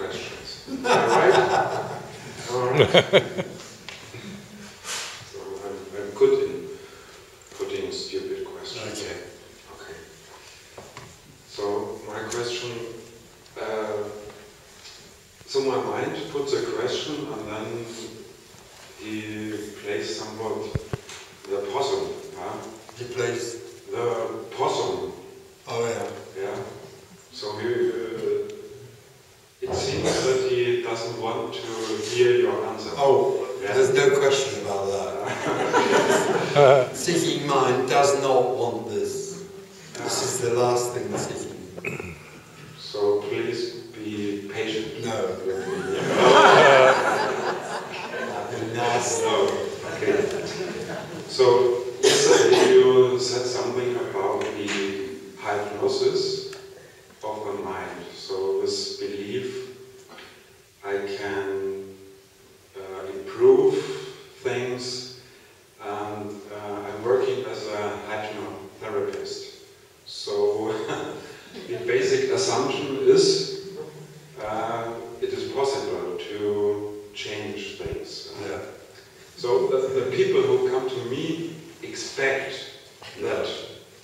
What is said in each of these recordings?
questions. Am I right? All right. So I'm good in putting stupid questions. Okay. Okay. So my question, so my mind puts a question and then he plays somewhat the possum. Huh? He plays the possum. Oh yeah. Yeah. So he, it seems that he doesn't want to hear your answer. Oh, yeah. There's no question about that. Seeking mind does not want this. This is the last thing the seeking. So please be patient. No. No. Okay. So yesterday you said something about the hypnosis of the mind. So this belief I can improve things, and I'm working as a hypnotherapist. So the basic assumption is it is possible to change things. Yeah. So the people who come to me expect that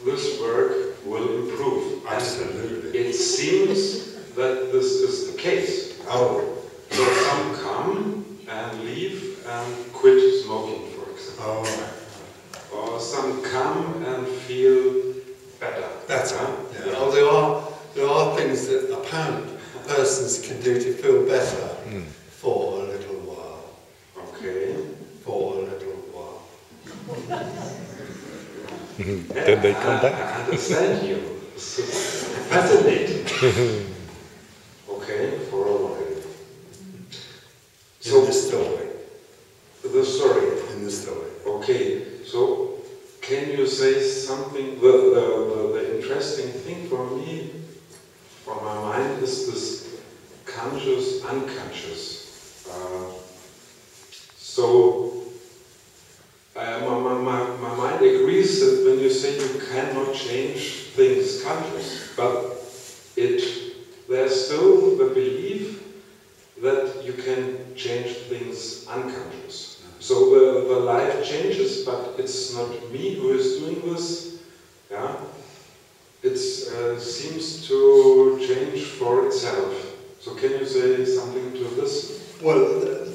this work will improve. Absolutely. And it seems that this is the case. Oh. So some come and leave and quit smoking, for example. Oh. Or some come and feel better. Better. Yeah. Oh, there are things that apparent persons can do to feel better for a little while. Okay. For a little while. Then they come back. I understand you. This is fascinating. Okay, for a while. So in the story. The story. In the story. Okay, so can you say something? The interesting thing for me, for my mind, is this conscious, unconscious. My mind agrees that when you say you cannot change things conscious, but there's still the belief that you can change things unconscious. So the life changes, but it's not me who is doing this. Yeah, it seems to change for itself. So can you say something to this? Well,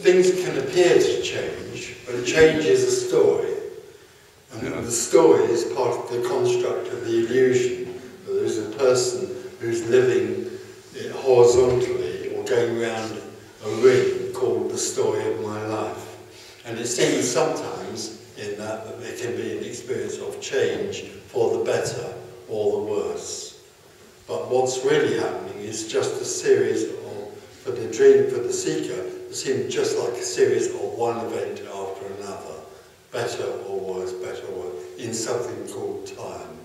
things can appear to change, but change is a story. And the story is part of the construct of the illusion. There's a person who's living horizontally or going around a ring called the story of my life. And it seems sometimes in that there can be an experience of change for the better or the worse. But what's really happening is just a series of, for the dream, for the seeker, it seems just like a series of one event after another, better or worse, in something called time.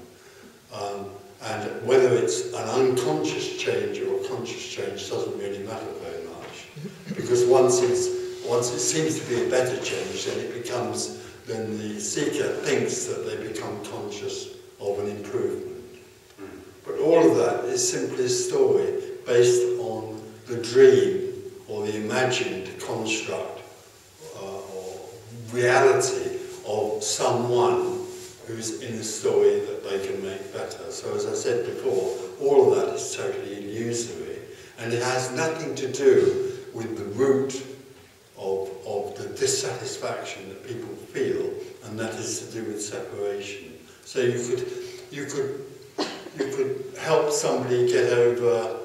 And whether it's an unconscious change or a conscious change doesn't really matter very much. Because once it seems to be a better change, then the seeker thinks that they become conscious of an improvement. But all of that is simply a story based on the dream or the imagined construct or reality of someone who's in a story that they can make better. So as I said before, all of that is totally illusory, and it has nothing to do with the root of the dissatisfaction that people feel, and that is to do with separation. So you could help somebody get over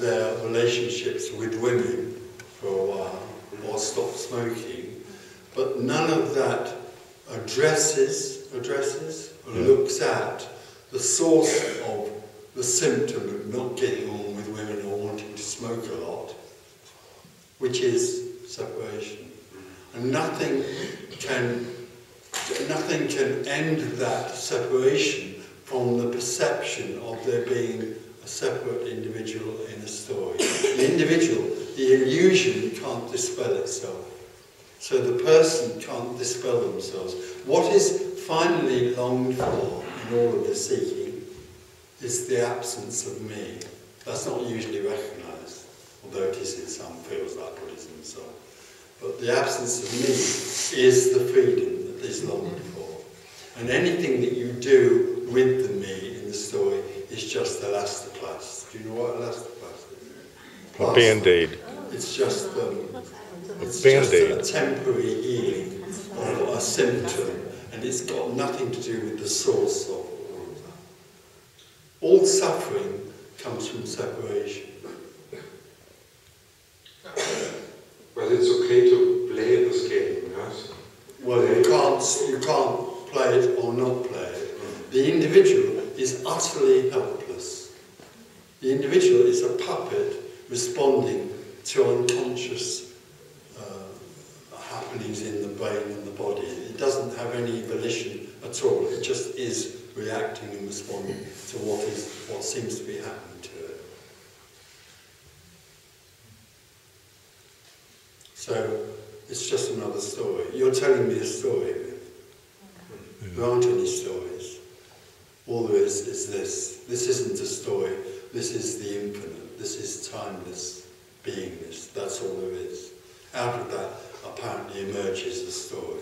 their relationships with women for a while, or stop smoking, but none of that addresses, looks at the source of the symptom of not getting on with women or wanting to smoke a lot, which is separation. And nothing can end that separation from the perception of there being a separate individual in a story. The individual, the illusion can't dispel itself. So the person can't dispel themselves. What is finally longed for in all of the seeking is the absence of me. That's not usually recognised although it is in some fields like Buddhism and so on. But the absence of me is the freedom that is longed for. And anything that you do with the me in the story is just elastoplast. Do you know what elastoplast is? A Band-Aid. It's just It's just a temporary healing of a symptom, and it's got nothing to do with the source of all of that. All suffering comes from separation. But it's okay to play this game, yes? Well, you can't play it or not play it. The individual is utterly helpless. The individual is a puppet responding to unconscious happenings in the brain and the body. It doesn't have any volition at all. It just is reacting and responding to what seems to be happening to it. So it's just another story. You're telling me a story. There aren't any stories. All there is this. This isn't a story. This is the infinite. This is timeless beingness. That's all there is. Out of that apparently emerges a story.